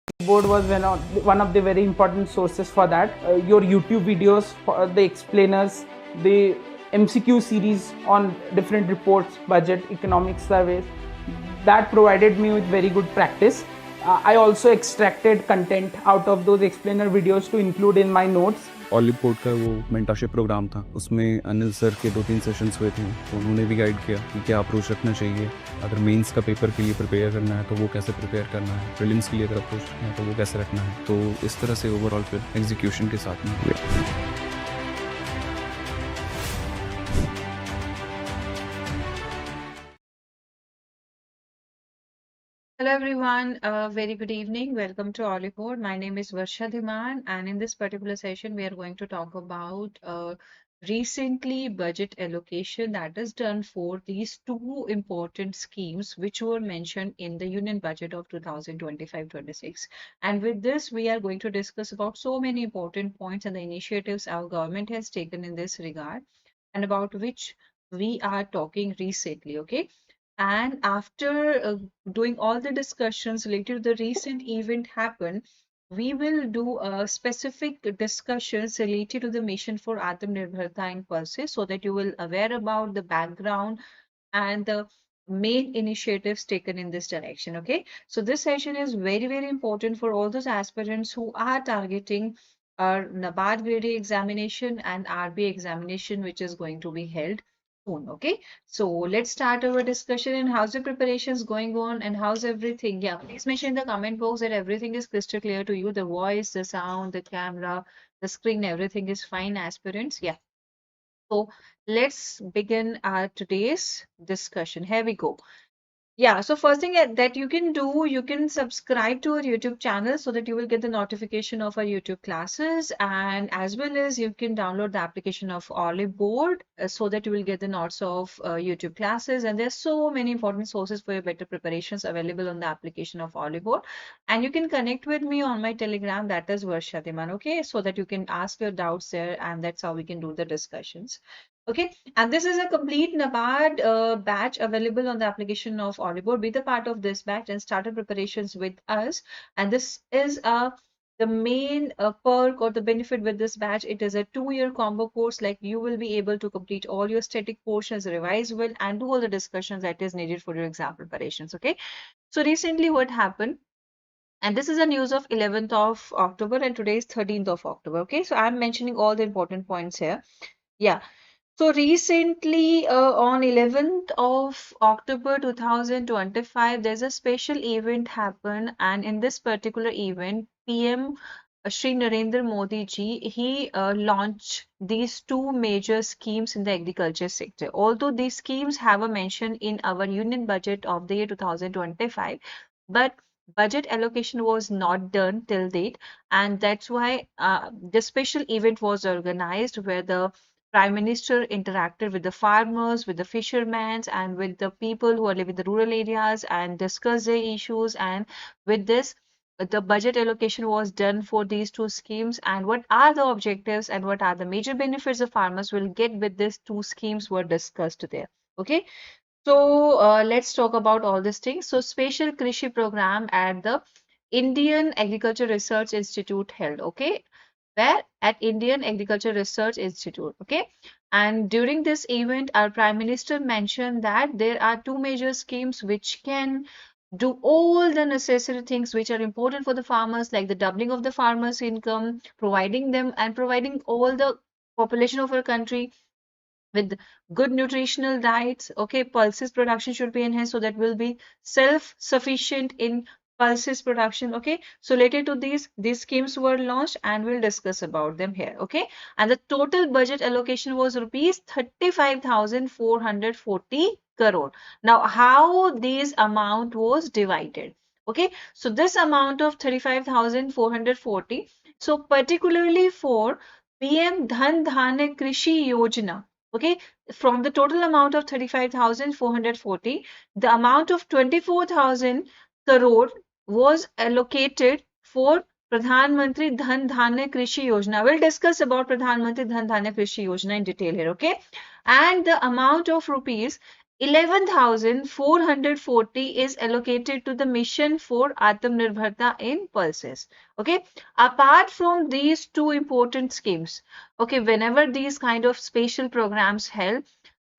board was one of the very important sources for that. Your YouTube videos, for the explainers, the MCQ series on different reports, budget, economic surveys, that provided me with very good practice. I also extracted content out of those explainer videos to include in my notes. Olive board का वो mentorship programme था, उसमें Anil sir के 2-3 sessions हुए थे, तो उन्होंने भी गाइड किया कि क्या अप्रोच रखना चाहिए, अगर मेंस का पेपर के लिए प्रिपेयर करना है तो वो कैसे प्रिपेयर करना है, प्रीलिम्स के लिए अगर अप्रोच रखना है तो वो कैसे रखना है। तो इस तरह से ओवरऑल फिर एग्जीक्यूशन के साथ में हुए। Hello everyone, very good evening. Welcome to Olive Board. My name is Varsha Dhiman, and in this particular session, we are going to talk about recently budget allocation that is done for these two important schemes which were mentioned in the Union Budget of 2025-26. And with this, we are going to discuss about so many important points and the initiatives our government has taken in this regard, and about which we are talking recently. Okay. And after doing all the discussions related to the recent event happened, we will do specific discussions related to the mission for Aatmanirbharta in pulses so that you will aware about the background and the main initiatives taken in this direction. Okay, so this session is very, very important for all those aspirants who are targeting our NABARD Grade A examination and RBI examination, which is going to be held soon. Okay, so let's start our discussion. And how's the preparations going on and how's everything? Yeah, please mention in the comment box that everything is crystal clear to you. The voice, the sound, the camera, the screen, everything is fine, aspirants. Yeah. So let's begin our today's discussion. Here we go. Yeah, so first thing that you can do, you can subscribe to our YouTube channel so that you will get the notification of our YouTube classes, and as well as you can download the application of Olive Board so that you will get the notes of YouTube classes. And there's so many important sources for your better preparations available on the application of Olive Board. And you can connect with me on my Telegram, that is Varsha Dhiman, okay? So that you can ask your doubts there, and that's how we can do the discussions. Okay, and this is a complete NABARD batch available on the application of Olive. Be the part of this batch and started preparations with us. And this is the main perk or the benefit with this batch. It is a 2-year combo course. Like, you will be able to complete all your static portions, revise well, and do all the discussions that is needed for your exam preparations. Okay, so recently what happened? And this is a news of 11th of October, and today is 13th of October. Okay, so I'm mentioning all the important points here. Yeah. So recently, on 11th of October 2025, there's a special event happened, and in this particular event, PM Shri Narendra Modi ji, he launched these two major schemes in the agriculture sector. Although these schemes have a mention in our union budget of the year 2025, but budget allocation was not done till date, and that's why the special event was organized where the Prime Minister interacted with the farmers, with the fishermen, and with the people who are living in the rural areas and discussed their issues. And with this, the budget allocation was done for these two schemes, and what are the objectives and what are the major benefits the farmers will get with these two schemes were discussed there. Okay, so let's talk about all these things. So special Krishi program at the Indian Agriculture Research Institute held. Okay, where at Indian Agriculture Research Institute. Okay, and during this event, our Prime Minister mentioned that there are two major schemes which can do all the necessary things which are important for the farmers, like the doubling of the farmers' income, providing them and providing all the population of our country with good nutritional diets. Okay, pulses production should be enhanced so that we'll be self-sufficient in pulses production. Okay, so related to these schemes were launched and we'll discuss about them here. Okay, and the total budget allocation was rupees 35,440 crore. Now, how this amount was divided? Okay, so this amount of 35,440, so particularly for PM Dhan Dhaanya Krishi Yojana. Okay, from the total amount of 35,440, the amount of 24,000 crore was allocated for Pradhan Mantri Dhan Dhaanya Krishi Yojana. We'll discuss about Pradhan Mantri Dhan Dhaanya Krishi Yojana in detail here, okay? And the amount of rupees 11,440 is allocated to the mission for Aatmanirbharta in pulses. Okay, apart from these two important schemes, okay, whenever these kind of special programs help,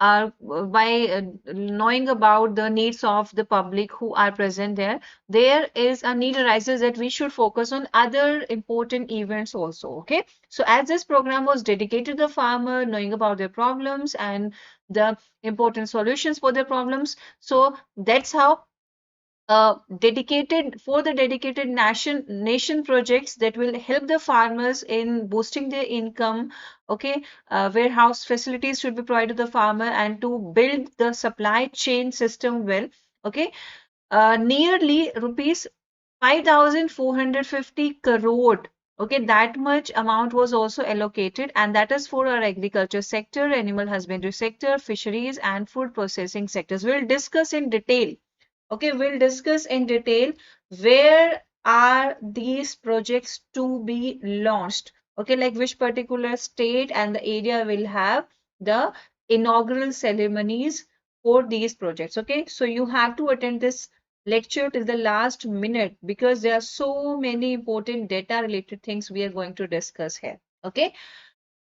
by knowing about the needs of the public who are present there, there is a need arises that we should focus on other important events also. Okay, so as this program was dedicated to the farmer, knowing about their problems and the important solutions for their problems, so that's how dedicated nation projects that will help the farmers in boosting their income. Okay, warehouse facilities should be provided to the farmer and to build the supply chain system well. Okay, nearly rupees 5,450 crore. Okay, that much amount was also allocated, and that is for our agriculture sector, animal husbandry sector, fisheries, and food processing sectors. We'll discuss in detail. Okay, we'll discuss in detail where are these projects to be launched. Okay, like which particular state and the area will have the inaugural ceremonies for these projects. Okay, so you have to attend this lecture till the last minute because there are so many important data related things we are going to discuss here. Okay,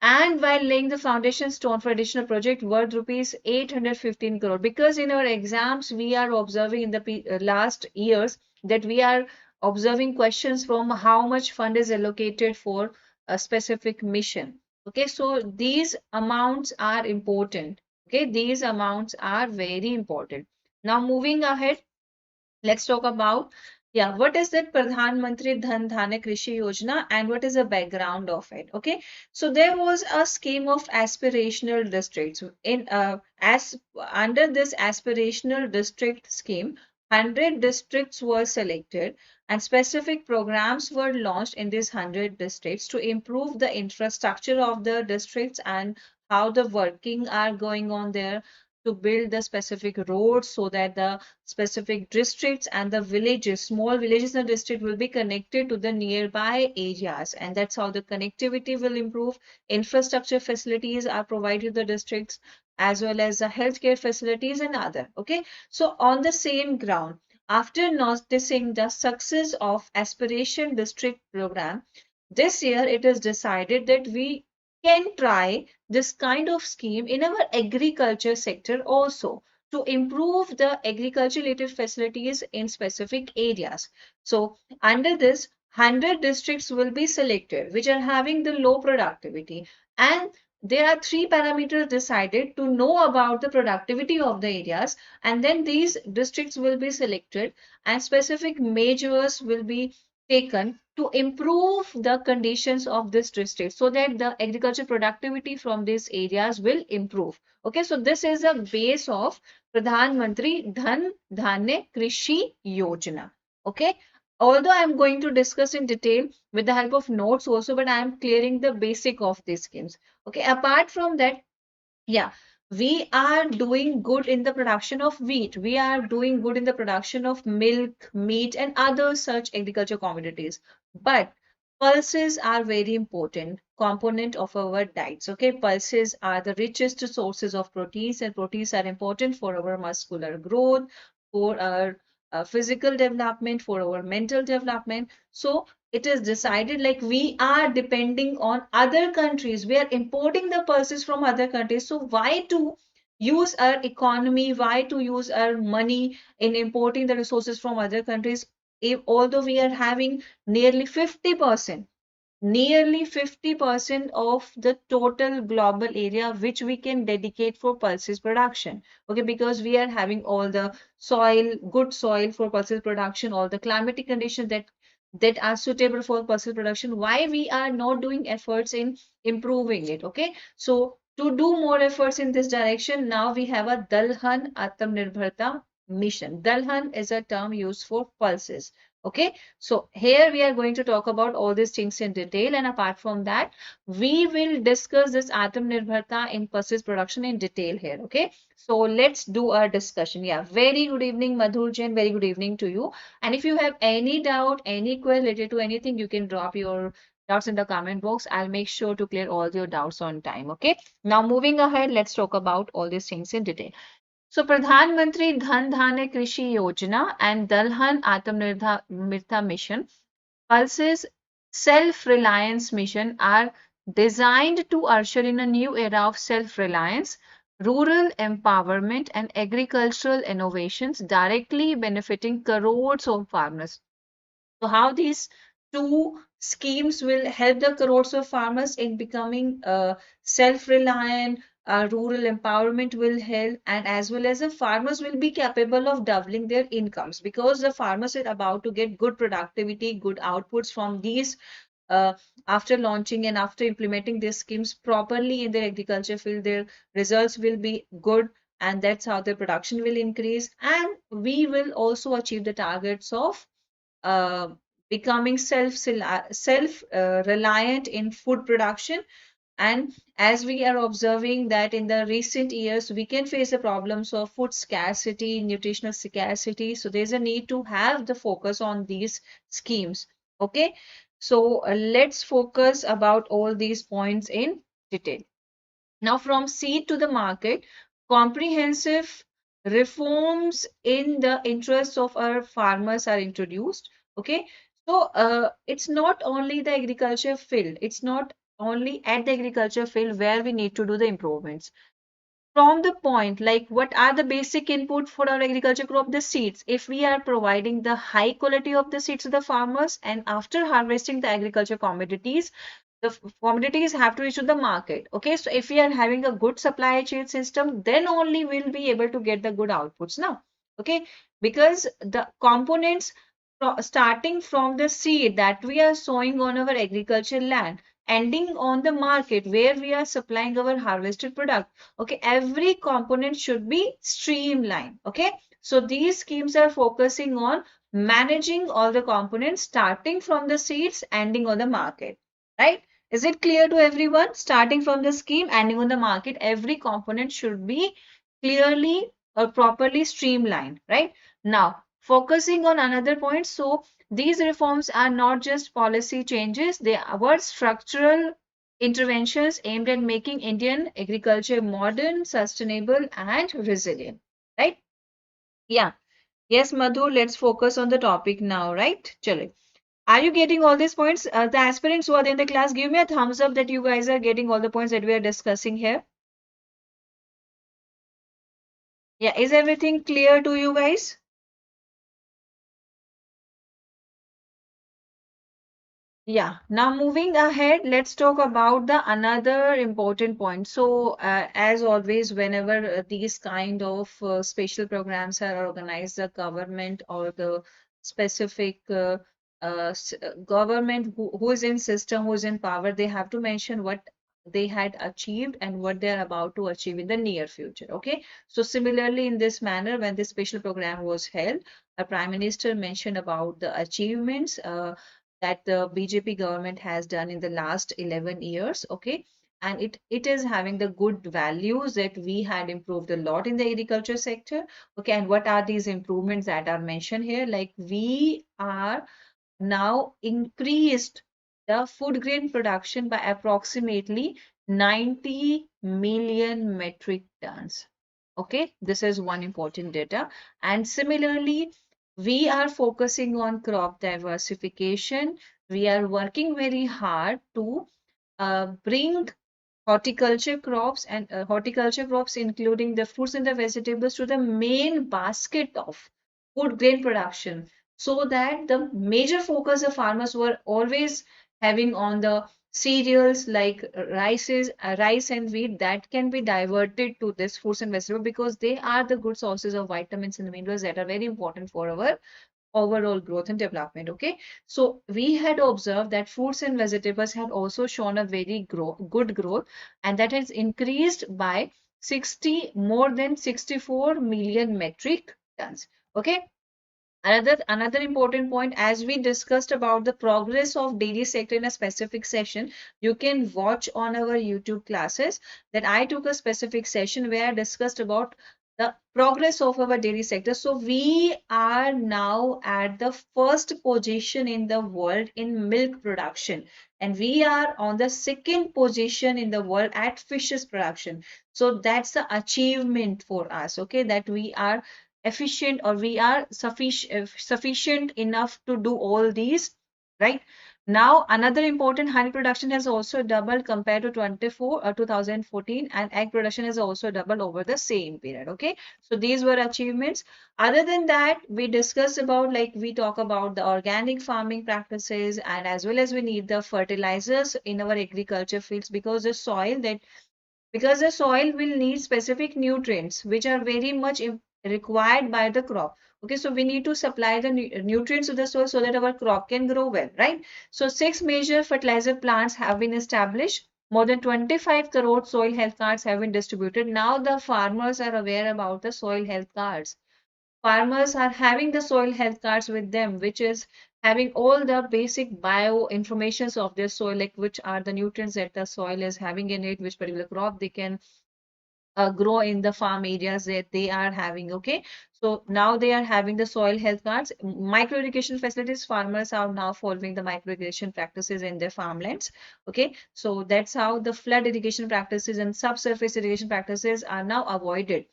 and while laying the foundation stone for additional project worth rupees 815 crore, because in our exams we are observing in the last years that we are observing questions from how much fund is allocated for a specific mission. Okay, so these amounts are important. Okay, these amounts are very important. Now moving ahead, let's talk about, yeah, what is that Pradhan Mantri Dhan Dhaanya Krishi Yojana and what is the background of it? Okay, so there was a scheme of aspirational districts. In as under this aspirational district scheme, 100 districts were selected and specific programs were launched in these 100 districts to improve the infrastructure of the districts and how the working are going on there, to build the specific roads so that the specific districts and the villages, small villages in the district will be connected to the nearby areas. And that's how the connectivity will improve. Infrastructure facilities are provided to the districts as well as the healthcare facilities and other. Okay, so on the same ground, after noticing the success of Aspiration District program, this year it is decided that we can try this kind of scheme in our agriculture sector also, to improve the agriculture related facilities in specific areas. So under this, 100 districts will be selected which are having the low productivity, and there are three parameters decided to know about the productivity of the areas, and then these districts will be selected and specific measures will be taken to improve the conditions of this district so that the agriculture productivity from these areas will improve. Okay, so this is a base of Pradhan Mantri Dhan Dhaanya Krishi Yojana. Okay, although I'm going to discuss in detail with the help of notes also, but I'm clearing the basic of these schemes. Okay, apart from that, yeah, we are doing good in the production of wheat. We are doing good in the production of milk, meat, and other such agriculture commodities. But pulses are very important component of our diets. Okay, pulses are the richest sources of proteins, and proteins are important for our muscular growth, for our physical development, for our mental development. So it is decided like we are depending on other countries, we are importing the pulses from other countries, so why to use our economy, why to use our money in importing the resources from other countries, if although we are having nearly 50%, nearly 50% of the total global area which we can dedicate for pulses production. Okay, because we are having all the soil, good soil for pulses production, all the climatic conditions that are suitable for pulses production. Why we are not doing efforts in improving it? Okay, so to do more efforts in this direction, now we have a Dalhan Aatmanirbharta mission. Dalhan is a term used for pulses. Okay, so here we are going to talk about all these things in detail, and apart from that, we will discuss this Aatmanirbharta in pulses production in detail here. Okay, so let's do our discussion. Yeah, very good evening, Madhur Jain. Very good evening to you. And if you have any doubt, any query related to anything, you can drop your doubts in the comment box. I'll make sure to clear all your doubts on time. Okay, now moving ahead, let's talk about all these things in detail. So Pradhan Mantri Dhan Dhaanya Krishi Yojana and Dalhan Aatmanirbharta mission, Pulse's self-reliance mission, are designed to usher in a new era of self-reliance, rural empowerment, and agricultural innovations directly benefiting crores of farmers. So how these two schemes will help the crores of farmers in becoming self-reliant, rural empowerment will help, and as well as the farmers will be capable of doubling their incomes because the farmers are about to get good productivity, good outputs from these uh, after launching and after implementing these schemes properly in their agriculture field, their results will be good, and that's how their production will increase. And we will also achieve the targets of uh, becoming self reliant in food production. And as we are observing that in the recent years we can face the problems of food scarcity, nutritional scarcity, so there's a need to have the focus on these schemes. Okay, so let's focus about all these points in detail. Now, from seed to the market, comprehensive reforms in the interests of our farmers are introduced. Okay, so it's not only the agriculture field, it's not only at the agriculture field where we need to do the improvements. From the point like what are the basic input for our agriculture crop, the seeds. If we are providing the high quality of the seeds to the farmers, and after harvesting the agriculture commodities, the commodities have to reach to the market. Okay, so if we are having a good supply chain system, then only we'll be able to get the good outputs now. Okay, because the components starting from the seed that we are sowing on our agriculture land, ending on the market where we are supplying our harvested product. Okay, every component should be streamlined. Okay, so these schemes are focusing on managing all the components starting from the seeds, ending on the market, right? Is it clear to everyone? Starting from the scheme, ending on the market, every component should be clearly or properly streamlined, right? Now, focusing on another point. So, these reforms are not just policy changes, they are structural interventions aimed at making Indian agriculture modern, sustainable, and resilient, right? Yeah. Yes, Madhu, let's focus on the topic now, right? Chale. Are you getting all these points? The aspirants who are in the class, give me a thumbs up that you guys are getting all the points that we are discussing here. Yeah, is everything clear to you guys? Yeah, now moving ahead, let's talk about the another important point. So, as always, whenever these kind of special programs are organized, the government or the specific government who is in system, who is in power, they have to mention what they had achieved and what they are about to achieve in the near future. Okay, so similarly, in this manner, when this special program was held, our Prime Minister mentioned about the achievements. That the BJP government has done in the last 11 years. Okay. And it is having the good values that we had improved a lot in the agriculture sector. Okay. And what are these improvements that are mentioned here? Like we are now increased the food grain production by approximately 90 million metric tons. Okay, this is one important data. And similarly, we are focusing on crop diversification. We are working very hard to bring horticulture crops, including the fruits and the vegetables, to the main basket of food grain production, so that the major focus the farmers were always having on the cereals like rice and wheat, that can be diverted to this fruits and vegetables because they are the good sources of vitamins and minerals that are very important for our overall growth and development. Okay, so we had observed that fruits and vegetables had also shown a very good growth, and that has increased by 60 more than 64 million metric tons. Okay, another important point, as we discussed about the progress of dairy sector in a specific session, you can watch on our YouTube classes that I took a specific session where I discussed about the progress of our dairy sector. So we are now at the first position in the world in milk production, and we are on the second position in the world at fishes production. So that's the achievement for us, okay, that we are efficient, or we are sufficient enough to do all these, right? Now, another important, honey production has also doubled compared to 2014, and egg production has also doubled over the same period. Okay, so these were achievements. Other than that, we discussed about, like, we talk about the organic farming practices, and as well as we need the fertilizers in our agriculture fields, because the soil will need specific nutrients which are very much required by the crop. Okay, so we need to supply the nutrients to the soil so that our crop can grow well, right? So 6 major fertilizer plants have been established. More than 25 crore soil health cards have been distributed. Now the farmers are aware about the soil health cards. Farmers are having the soil health cards with them, which is having all the basic bio informations of their soil, like which are the nutrients that the soil is having in it, which particular crop they can grow in the farm areas that they are having. Okay, so now they are having the soil health cards. Micro irrigation facilities, farmers are now following the micro irrigation practices in their farmlands. Okay, so that's how the flood irrigation practices and subsurface irrigation practices are now avoided.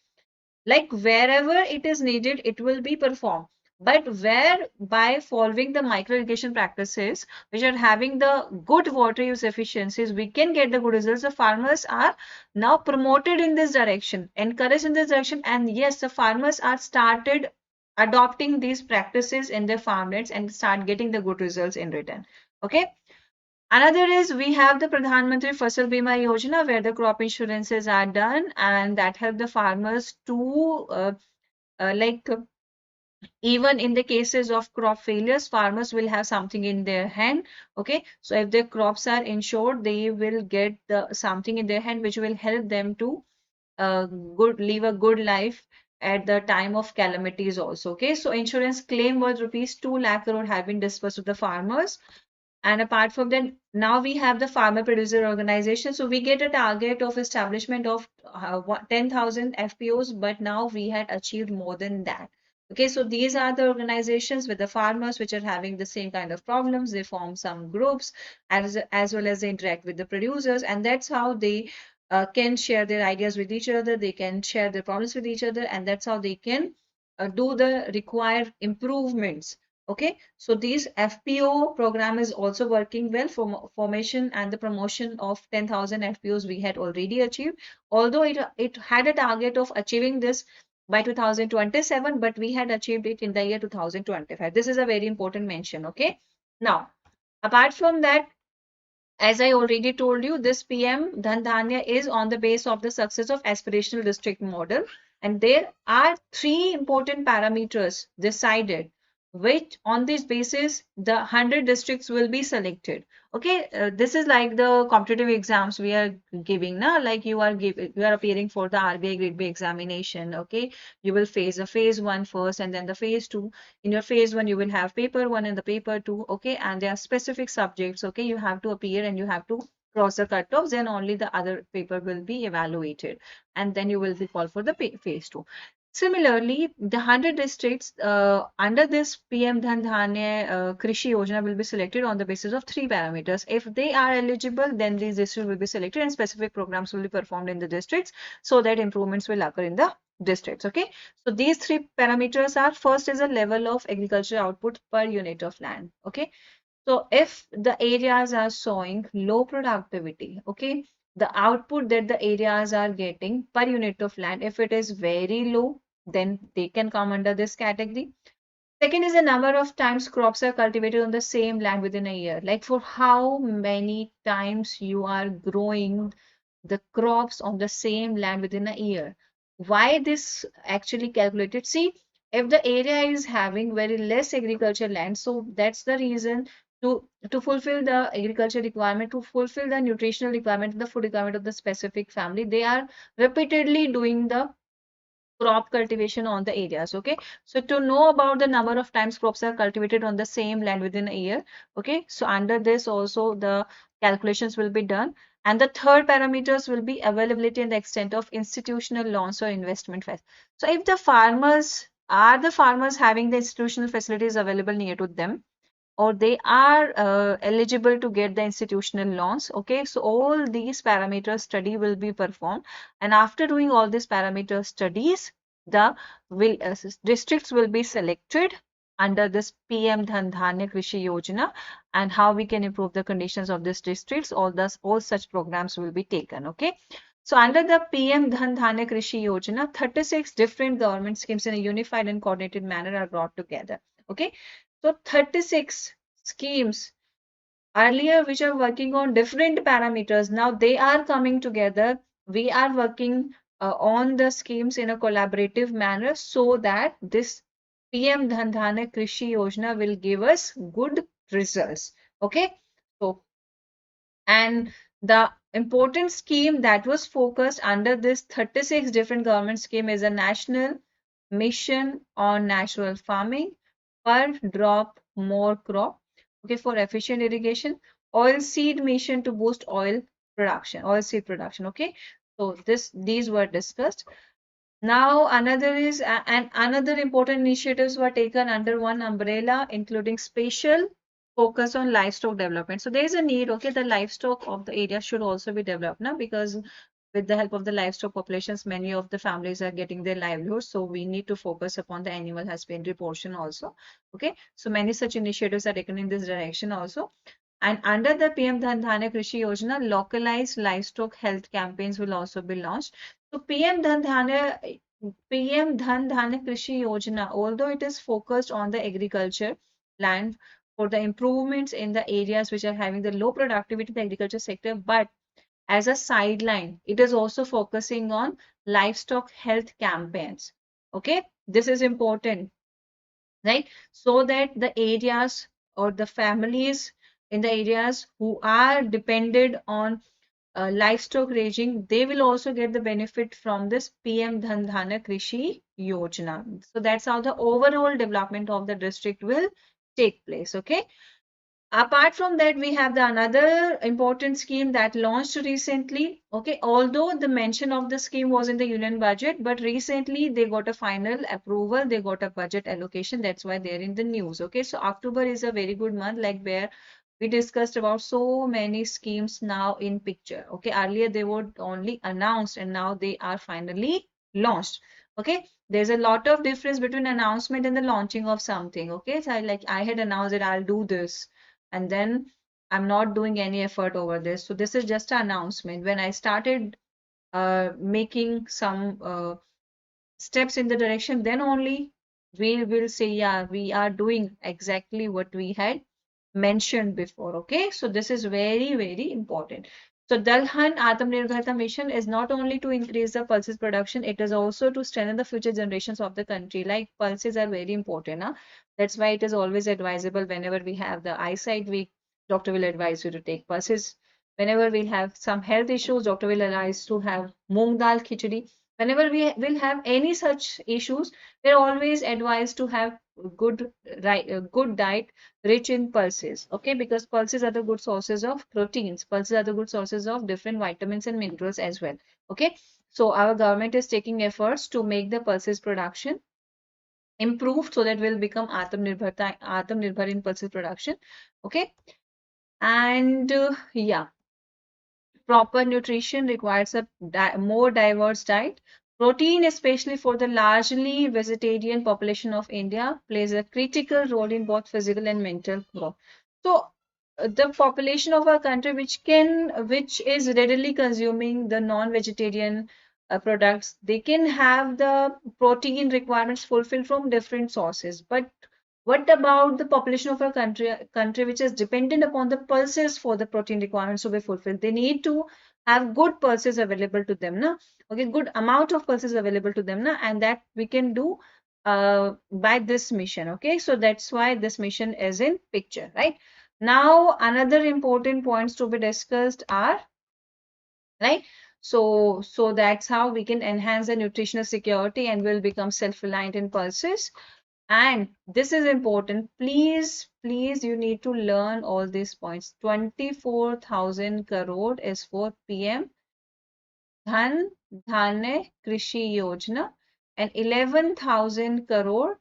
Like wherever it is needed, it will be performed. But where, by following the micro irrigation practices, which are having the good water use efficiencies, we can get the good results. The farmers are now promoted in this direction, encouraged in this direction, and yes, the farmers are started adopting these practices in their farmlands and start getting the good results in return. Okay. Another is, we have the Pradhan Mantri Fasal Bima Yojana, where the crop insurances are done, and that help the farmers to like even in the cases of crop failures, farmers will have something in their hand. Okay, so if their crops are insured, they will get the something in their hand which will help them to live a good life at the time of calamities also. Okay, so insurance claim worth rupees 2 lakh crore have been disbursed to the farmers. And apart from that, now we have the farmer producer organization. So we get a target of establishment of 10,000 FPOs, but now we had achieved more than that. Okay, so these are the organizations with the farmers which are having the same kind of problems. They form some groups, as well as they interact with the producers, and that's how they can share their ideas with each other. They can share their problems with each other, and that's how they can do the required improvements. Okay, so this FPO program is also working well. For formation and the promotion of 10,000 FPOs we had already achieved, although it had a target of achieving this by 2027, but we had achieved it in the year 2025. This is a very important mention. Okay, now apart from that, as I already told you, this PM Dhan Dhanya is on the base of the success of aspirational district model. And there are 3 important parameters decided, which on this basis, the 100 districts will be selected. Okay, this is like the competitive exams we are giving now, like you are appearing for the RBI Grade B examination. Okay, you will face the phase 1 first and then the phase 2. In your phase 1, you will have paper 1 and the paper 2. Okay, and there are specific subjects. Okay, you have to appear and you have to cross the cutoffs, then only the other paper will be evaluated, and then you will be called for the phase 2. Similarly, the 100 districts under this PM Dhan Dhaanya Krishi Yojana will be selected on the basis of 3 parameters. If they are eligible, then these districts will be selected and specific programs will be performed in the districts so that improvements will occur in the districts. Okay, so these 3 parameters are: first is a level of agricultural output per unit of land. Okay, so if the areas are showing low productivity, okay, the output that the areas are getting per unit of land, if it is very low, then they can come under this category. Second is the number of times crops are cultivated on the same land within a year. Like for how many times you are growing the crops on the same land within a year. Why this actually calculated? See, if the area is having very less agriculture land, so that's the reason to fulfill the agriculture requirement, to fulfill the nutritional requirement, the food requirement of the specific family, they are repeatedly doing the crop cultivation on the areas. Okay, so to know about the number of times crops are cultivated on the same land within a year, okay, so under this also the calculations will be done. And the third parameters will be availability and the extent of institutional loans or investment. So if the farmers having the institutional facilities available near to them, or they are eligible to get the institutional loans. Okay, so all these parameter study will be performed, and after doing all these parameter studies, the districts will be selected under this PM Dhan Dhaanya Krishi Yojana, and how we can improve the conditions of these districts. All such programs will be taken. Okay. So under the PM Dhan Dhaanya Krishi Yojana, 36 different government schemes in a unified and coordinated manner are brought together. Okay. So 36 schemes earlier which are working on different parameters, now they are coming together. We are working on the schemes in a collaborative manner so that this PM Dhan Dhanya Krishi Yojana will give us good results. Okay. So, and the important scheme that was focused under this 36 different government scheme is a national mission on natural farming, per drop more crop, okay, for efficient irrigation, oil seed mission to boost oil seed production. Okay, so these were discussed. Now another is and another important initiatives were taken under one umbrella, including special focus on livestock development. So there is a need, okay, the livestock of the area should also be developed now, because with the help of the livestock populations, many of the families are getting their livelihoods. So we need to focus upon the animal husbandry portion also. Okay, so many such initiatives are taken in this direction also. And under the PM Dhan Dhanya Krishi Yojana, localized livestock health campaigns will also be launched. So PM Dhan Dhanya Krishi Yojana, although it is focused on the agriculture land for the improvements in the areas which are having the low productivity in the agriculture sector, but as a sideline, it is also focusing on livestock health campaigns. Okay, this is important, right? So that the areas or the families in the areas who are dependent on livestock raising, they will also get the benefit from this PM Dhan Dhanya Krishi Yojana. So that's how the overall development of the district will take place. Okay. Apart from that, we have the another important scheme that launched recently. Okay, although the mention of the scheme was in the union budget, but recently they got a final approval, they got a budget allocation. That's why they're in the news. Okay, so October is a very good month, like where we discussed about so many schemes now in picture. Okay, earlier they were only announced and now they are finally launched. Okay, there's a lot of difference between announcement and the launching of something. Okay, so I had announced that I'll do this, and then I'm not doing any effort over this. So this is just an announcement. When I started making some steps in the direction, then only we will say, yeah, we are doing exactly what we had mentioned before. Okay, so this is very, very important. So Dalhan Aatmanirbharta mission is not only to increase the pulses production, it is also to strengthen the future generations of the country. Like pulses are very important. Huh? That's why it is always advisable whenever we have the eyesight week, doctor will advise you to take pulses. Whenever we have some health issues, doctor will advise to have moong dal khichdi. Whenever we will have any such issues, we're always advised to have good good diet rich in pulses. Okay, because pulses are the good sources of proteins. Pulses are the good sources of different vitamins and minerals as well. Okay, so our government is taking efforts to make the pulses production improved so that we'll become Atmanirbhar in pulses production. Okay, and yeah, proper nutrition requires a more diverse diet. Protein, especially for the largely vegetarian population of India, plays a critical role in both physical and mental growth. So, the population of our country, which is readily consuming the non-vegetarian products, they can have the protein requirements fulfilled from different sources. But what about the population of our country which is dependent upon the pulses for the protein requirements to be fulfilled? They need to have good pulses available to them, na? Okay, good amount of pulses available to them, na? And that we can do by this mission. Okay, so that's why this mission is in picture, right? Now, another important points to be discussed are, right? So that's how we can enhance the nutritional security and will become self-reliant in pulses. And this is important. Please, please, you need to learn all these points. 24,000 crore is for PM Dhan Dhaanya Krishi Yojana and 11,000 crore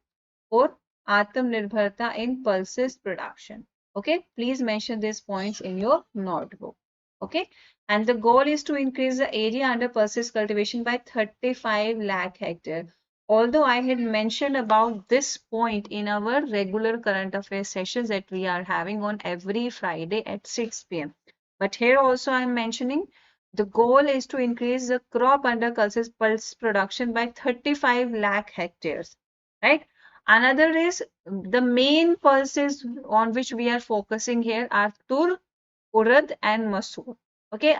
for Aatmanirbharta in pulses production. Okay, please mention these points in your notebook. Okay, and the goal is to increase the area under pulses cultivation by 35 lakh hectare. Although I had mentioned about this point in our regular current affairs sessions that we are having on every Friday at 6 p.m. But here also I am mentioning the goal is to increase the crop under pulse production by 35 lakh hectares, right? Another is the main pulses on which we are focusing here are tur, urad, and masoor. Okay,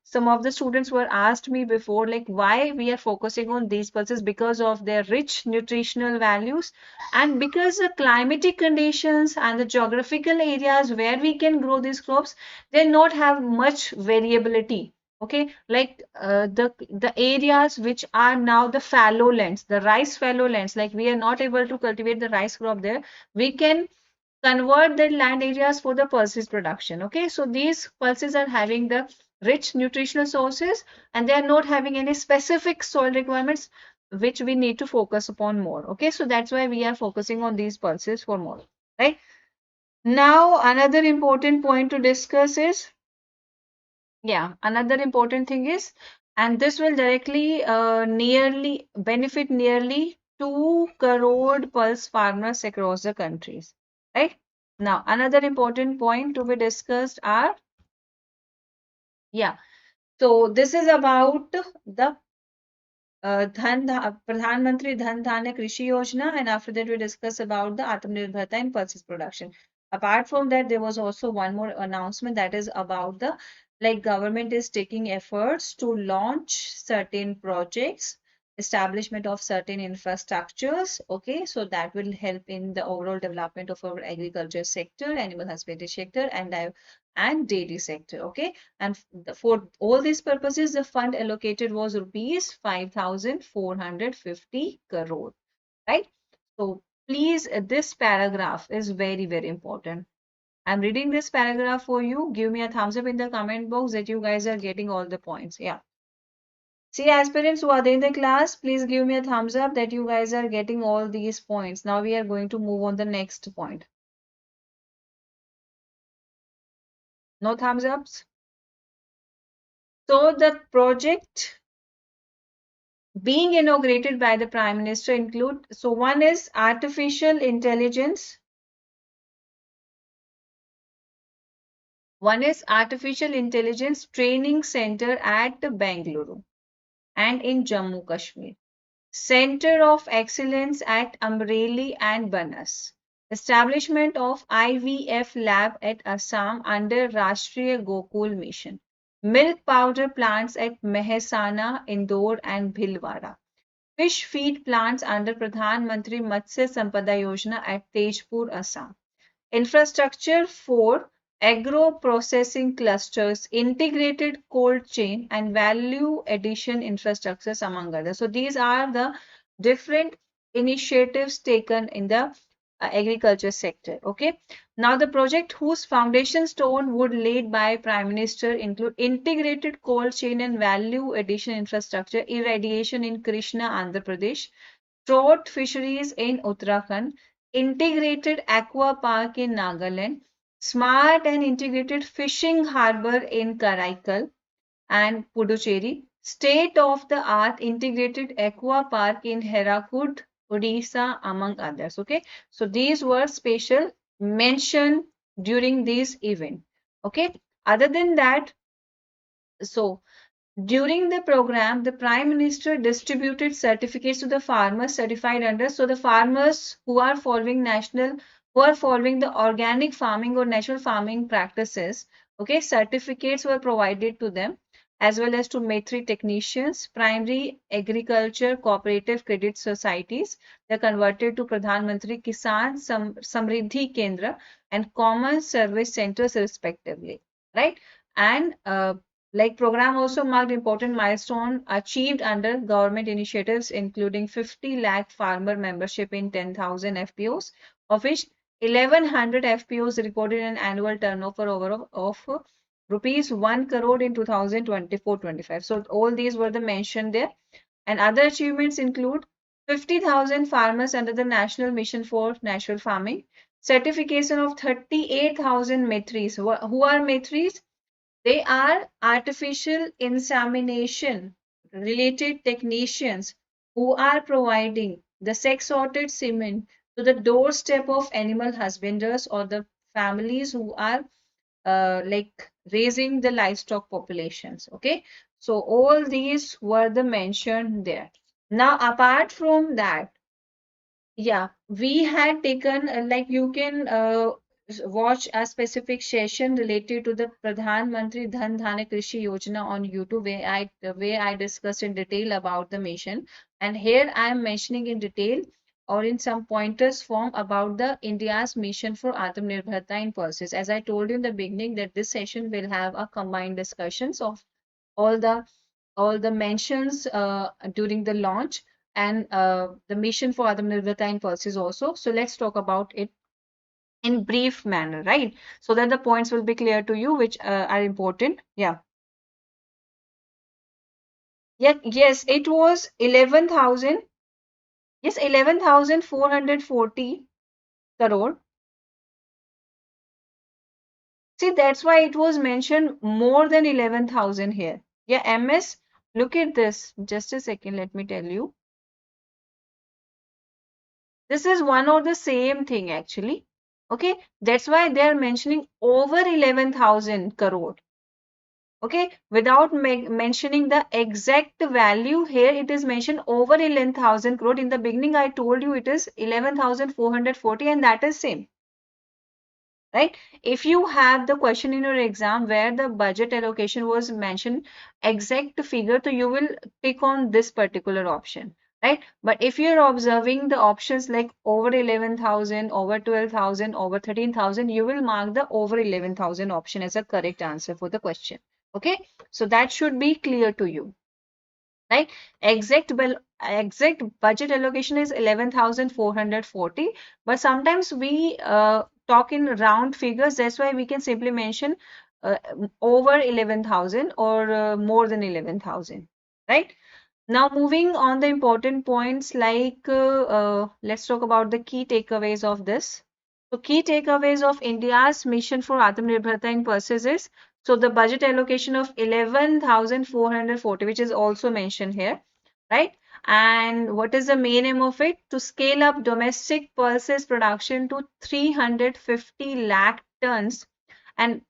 some of the students were asked me before, like why we are focusing on these pulses because of their rich nutritional values and because the climatic conditions and the geographical areas where we can grow these crops, they not have much variability. Okay, like the areas which are now the fallow lands, the rice fallow lands, like we are not able to cultivate the rice crop there, we can convert the land areas for the pulses production. Okay, so these pulses are having the rich nutritional sources and they are not having any specific soil requirements which we need to focus upon more. Okay, so that's why we are focusing on these pulses for more, right? Now another important point to discuss is, yeah, another important thing is, and this will directly nearly benefit nearly 2 crore pulse farmers across the countries, right? Now, another important point to be discussed are, yeah, so this is about the Pradhan Mantri Dhan Dhaanya Krishi Yojana, and after that we discuss about the Aatmanirbharta and pulses production. Apart from that, there was also one more announcement that is about the, like, government is taking efforts to launch certain projects, establishment of certain infrastructures. Okay, so that will help in the overall development of our agriculture sector, animal husbandry sector, and dairy sector. Okay, and for all these purposes, the fund allocated was rupees 5,450 crore, right? So please, this paragraph is very, very important. I'm reading this paragraph for you. Give me a thumbs up in the comment box that you guys are getting all the points. Yeah. See, aspirants who are there in the class, please give me a thumbs up that you guys are getting all these points. Now we are going to move on the next point. No thumbs ups? So the project being inaugurated by the Prime Minister include, so one is artificial intelligence. One is artificial intelligence training center at Bengaluru and in Jammu Kashmir. Center of Excellence at Amreli and Banas. Establishment of IVF lab at Assam under Rashtriya Gokul Mission. Milk powder plants at Mehsana, Indore and Bhilwara. Fish feed plants under Pradhan Mantri Matsya Sampada Yojana at Tejpur, Assam. Infrastructure for agro-processing clusters, integrated cold chain, and value addition infrastructures, among others. So these are the different initiatives taken in the agriculture sector. Okay. Now the project whose foundation stone would laid by Prime Minister include integrated cold chain and value addition infrastructure, irradiation in Krishna, Andhra Pradesh, trout fisheries in Uttarakhand, integrated aqua park in Nagaland, smart and integrated fishing harbour in Karaikal and Puducherry, state-of-the-art integrated aqua park in Hirakud, Odisha, among others. Okay, so these were special mentioned during this event. Okay, other than that, so during the program, the Prime Minister distributed certificates to the farmers certified under. So the farmers who are following the organic farming or natural farming practices, okay, certificates were provided to them, as well as to Maitri technicians, primary agriculture cooperative credit societies. They converted to Pradhan Mantri Kisan Samriddhi Kendra and common service centers respectively, right? And Like program also marked important milestone achieved under government initiatives, including 50 lakh farmer membership in 10,000 FPOs, of which 1100 FPOs recorded an annual turnover of rupees 1 crore in 2024-25. So all these were the mentioned there. And other achievements include 50,000 farmers under the National Mission for Natural Farming, certification of 38,000 metris. Who are metris? They are artificial insemination related technicians who are providing the sex sorted semen to the doorstep of animal husbanders or the families who are like raising the livestock populations. Okay, so all these were the mentioned there. Now, apart from that, yeah, we had taken like you can watch a specific session related to the Pradhan Mantri Dhan Dhaanya Krishi Yojana on YouTube where I discussed in detail about the mission. And here I am mentioning in detail or in some pointers form about the India's mission for Aatmanirbharta in pulses. As I told you in the beginning that this session will have a combined discussions of all the all the mentions during the launch and the mission for Aatmanirbharta in pulses also. So let's talk about it in brief manner, right? So that the points will be clear to you, which are important. Yeah. Yeah, yes, it was 11,000. Yes, 11,440 crore. See, that's why it was mentioned more than 11,000 here. Yeah, MS, look at this. Just a second, let me tell you. This is one or the same thing actually. Okay, that's why they are mentioning over 11,000 crore. Okay, without mentioning the exact value here, it is mentioned over 11,000 crore. In the beginning, I told you it is 11,440 and that is same. Right? If you have the question in your exam where the budget allocation was mentioned exact figure, so you will pick on this particular option, right? But if you're observing the options like over 11,000, over 12,000, over 13,000, you will mark the over 11,000 option as a correct answer for the question. Okay, so that should be clear to you, right? Exact budget allocation is 11,440, but sometimes we talk in round figures. That's why we can simply mention over 11,000 or more than 11,000, right? Now, moving on the important points, like let's talk about the key takeaways of this. So, key takeaways of India's mission for Aatmanirbharta in pulses is, so the budget allocation of 11,440, which is also mentioned here, right? And what is the main aim of it? To scale up domestic pulses production to 350 lakh tons and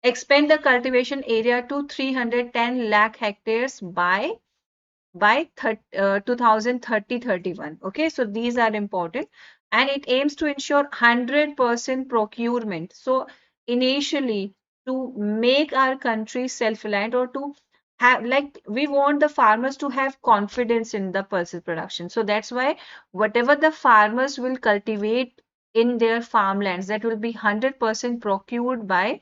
expand the cultivation area to 310 lakh hectares by 2030-31. Okay, so these are important and it aims to ensure 100% procurement. So initially to make our country self-reliant or to have, like, we want the farmers to have confidence in the pulses production. So that's why whatever the farmers will cultivate in their farmlands, that will be 100% procured by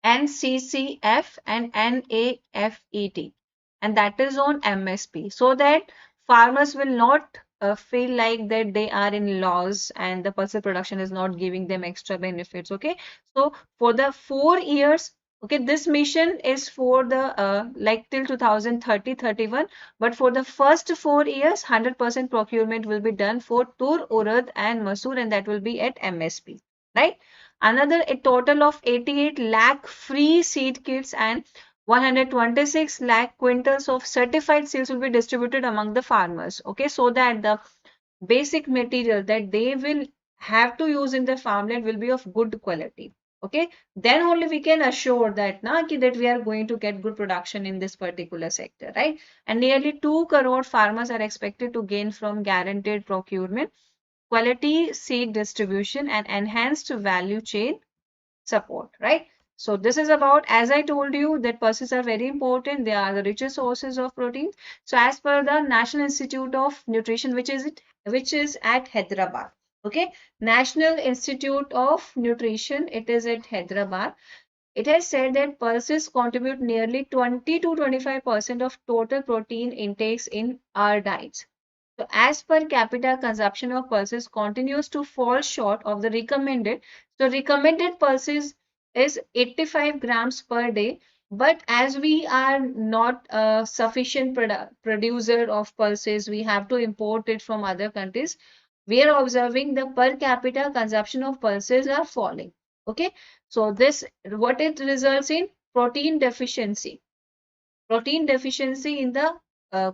NCCF and NAFET, and that is on MSP, so that farmers will not feel like that they are in loss and the pulses production is not giving them extra benefits. Okay, so for the 4 years, okay, this mission is for the like till 2030-31, but for the first 4 years, 100% procurement will be done for tur, urad, and masoor, and that will be at MSP, right? Another, a total of 88 lakh free seed kits and 126 lakh quintals of certified seeds will be distributed among the farmers. Okay, so that the basic material that they will have to use in the farmland will be of good quality. Okay, then only we can assure that that we are going to get good production in this particular sector, right? And nearly 2 crore farmers are expected to gain from guaranteed procurement, quality seed distribution, and enhanced value chain support, right? So this is about, as I told you, that pulses are very important. They are the richest sources of protein. So as per the National Institute of Nutrition, which is at Hyderabad. Okay, National Institute of Nutrition, it is at Hyderabad. it has said that pulses contribute nearly 20 to 25% of total protein intakes in our diets. So as per capita consumption of pulses continues to fall short of the recommended. So recommended pulses is 85 grams per day. But as we are not a sufficient producer of pulses, we have to import it from other countries. We are observing the per capita consumption of pulses are falling. Okay, so this what it results in protein deficiency in the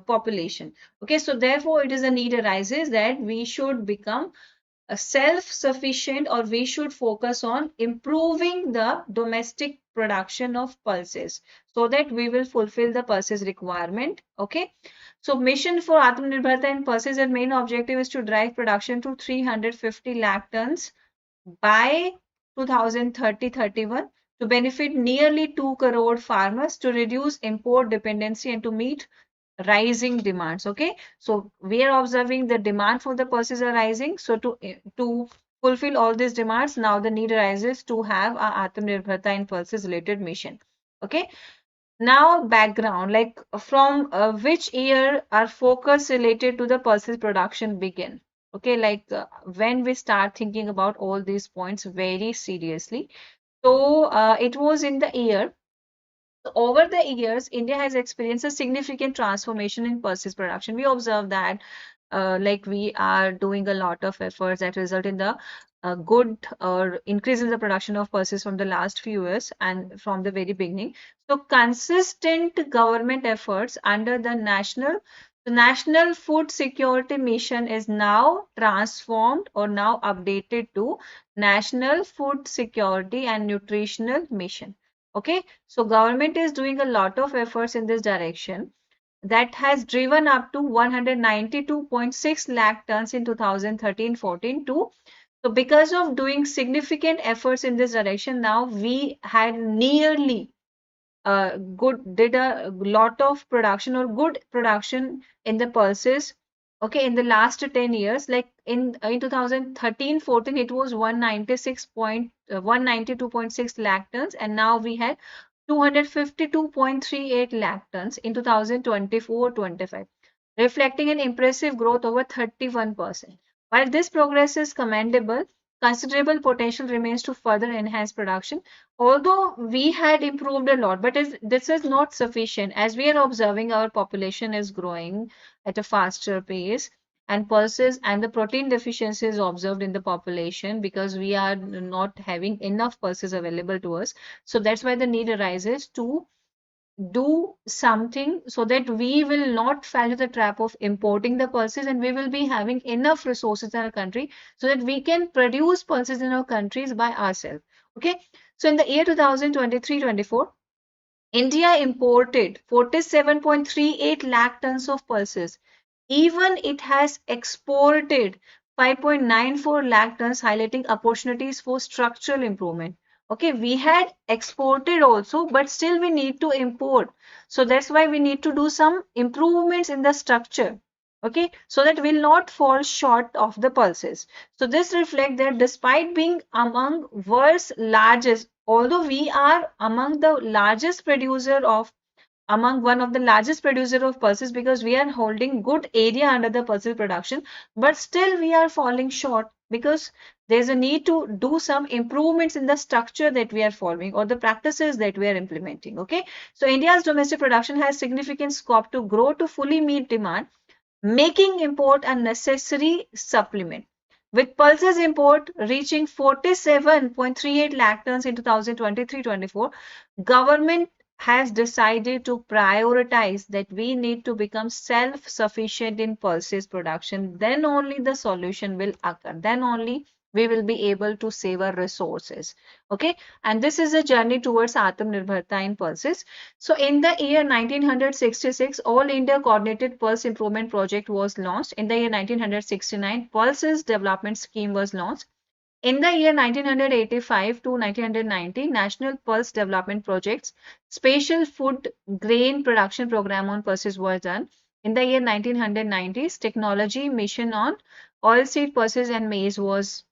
population. Okay, so therefore it is a need arises that we should become a self-sufficient, or we should focus on improving the domestic production of pulses so that we will fulfill the pulses requirement. Okay, so mission for Aatmanirbharta and pulses, and main objective is to drive production to 350 lakh tons by 2030-31 to benefit nearly 2 crore farmers, to reduce import dependency and to meet rising demands. Okay, so we are observing the demand for the pulses are rising. So to fulfill all these demands, now the need arises to have a Aatmanirbharta and pulses related mission. Okay, now background, like from which year our focus related to the pulses production begin. Okay, like when we start thinking about all these points very seriously. So it was in the year, over the years, India has experienced a significant transformation in pulses production. We observe that like we are doing a lot of efforts that result in the good increase in the production of pulses from the last few years and from the very beginning. So consistent government efforts under the National Food Security Mission is now transformed or now updated to National Food Security and Nutritional Mission. Okay, so government is doing a lot of efforts in this direction that has driven up to 192.6 lakh tons in 2013-14 to, so because of doing significant efforts in this direction, now we had nearly did a lot of production or good production in the pulses. Okay, in the last 10 years, like in 2013-14, it was 192.6 lakh tons, and now we had 252.38 lakh tons in 2024-25, reflecting an impressive growth over 31%. While this progress is commendable, considerable potential remains to further enhance production. Although we had improved a lot, but this is not sufficient, as we are observing our population is growing at a faster pace, and pulses and the protein deficiency is observed in the population because we are not having enough pulses available to us. So that's why the need arises to do something so that we will not fall into the trap of importing the pulses, and we will be having enough resources in our country so that we can produce pulses in our countries by ourselves. Okay, so in the year 2023-24, India imported 47.38 lakh tons of pulses. Even it has exported 5.94 lakh tons, highlighting opportunities for structural improvement. Okay, we had exported also, but still we need to import. So that's why we need to do some improvements in the structure. Okay, so that we'll not fall short of the pulses. So this reflects that despite being among world's largest, although we are among the largest producer of among one of the largest producer of pulses, because we are holding good area under the pulses production, but still we are falling short because there's a need to do some improvements in the structure that we are following or the practices that we are implementing. Okay, so India's domestic production has significant scope to grow to fully meet demand, making import a necessary supplement. With pulses import reaching 47.38 lakh tons in 2023-24, government has decided to prioritize that we need to become self-sufficient in pulses production. Then only the solution will occur. Then only we will be able to save our resources. Okay, and this is a journey towards Aatmanirbharta in pulses. So in the year 1966, All India Coordinated Pulse Improvement Project was launched. In the year 1969, Pulses Development Scheme was launched. In the year 1985 to 1990, National Pulse Development Projects, Special Food Grain Production Program on pulses was done. In the year 1990s, Technology Mission on Oilseed Pulses and Maize was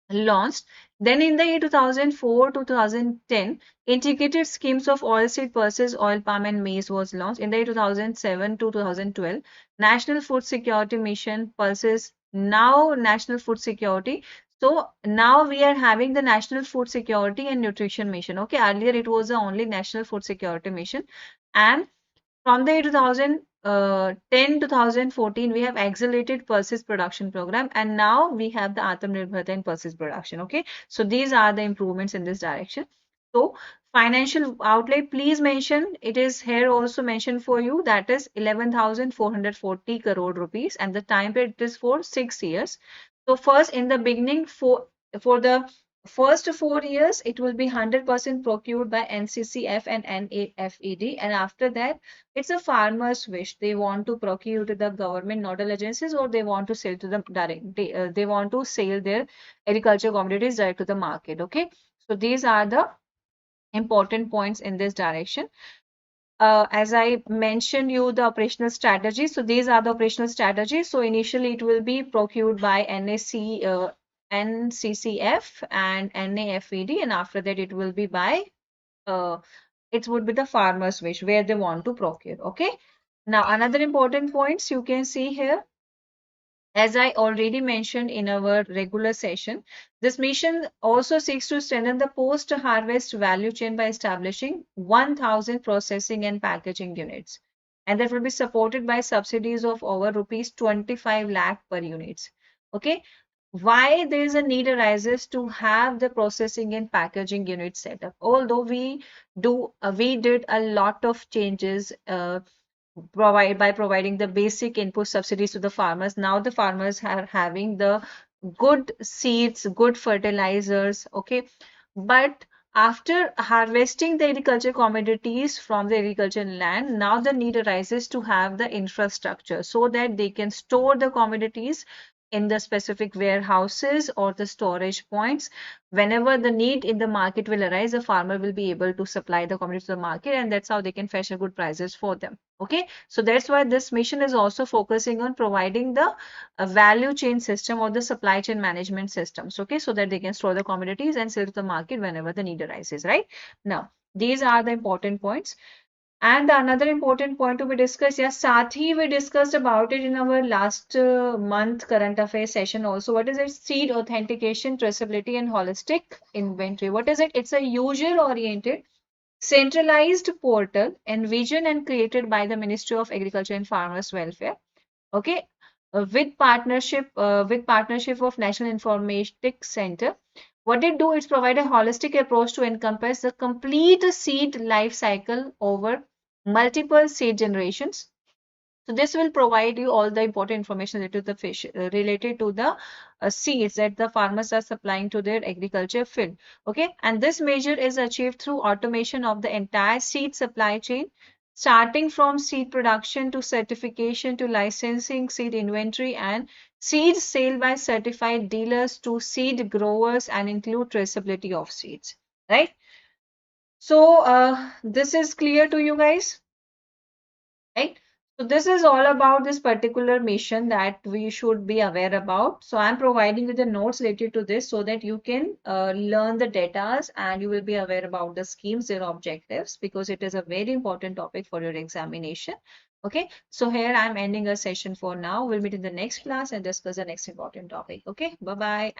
launched. Then in the year 2004 to 2010, integrated schemes of oilseed, pulses, oil palm and maize was launched. In the year 2007 to 2012, National Food Security Mission, pulses, now National Food Security. So now we are having the National Food Security and Nutrition Mission. Okay, earlier it was the only National Food Security Mission. And from the year 2010 2014, we have accelerated pulses production program, and now we have the Aatmanirbharta in pulses production. Okay, so these are the improvements in this direction. So financial outlay, please mention, it is here also mentioned for you, that is 11,440 crore rupees, and the time period is for 6 years. So first, in the beginning, for the first 4 years, it will be 100% procured by NCCF and NAFED, and after that, it's a farmer's wish. They want to procure to the government nodal agencies, or they want to sell to them direct. They want to sell their agriculture commodities direct to the market. Okay, so these are the important points in this direction. As I mentioned you the operational strategy. So these are the operational strategies. So initially it will be procured by NCCF and NAFED, and after that it will be by it would be the farmer's wish where they want to procure. Okay. Now another important points you can see here. As I already mentioned in our regular session, this mission also seeks to strengthen the post-harvest value chain by establishing 1,000 processing and packaging units. And that will be supported by subsidies of over rupees 25 lakh per units. Okay. Why there is a need arises to have the processing and packaging unit set up. Although we did a lot of changes by providing the basic input subsidies to the farmers. Now the farmers are having the good seeds, good fertilizers, okay. But after harvesting the agriculture commodities from the agricultural land, now the need arises to have the infrastructure so that they can store the commodities in the specific warehouses or the storage points. Whenever the need in the market will arise, the farmer will be able to supply the commodity to the market, and that's how they can fetch a good prices for them. Okay, so that's why this mission is also focusing on providing the value chain system or the supply chain management systems. Okay, so that they can store the commodities and sell to the market whenever the need arises. Right now, these are the important points. And another important point to be discussed, yes, Sathi, we discussed about it in our last month current affairs session also. What is it? Seed authentication, traceability, and holistic inventory. What is it? It's a user-oriented, centralized portal envisioned and created by the Ministry of Agriculture and Farmers Welfare. Okay, with partnership of National Informatics Center. What it do is provide a holistic approach to encompass the complete seed life cycle over multiple seed generations. So this will provide you all the important information related to the seeds that the farmers are supplying to their agriculture field. Okay, and this measure is achieved through automation of the entire seed supply chain, starting from seed production to certification to licensing, seed inventory, and seeds sale by certified dealers to seed growers, and include traceability of seeds. Right. So this is clear to you guys, right? So this is all about this particular mission that we should be aware about. So I'm providing you the notes related to this so that you can learn the datas and you will be aware about the schemes, their objectives, because it is a very important topic for your examination. Okay, so here I'm ending a session for now. We'll meet in the next class and discuss the next important topic. Okay, bye-bye.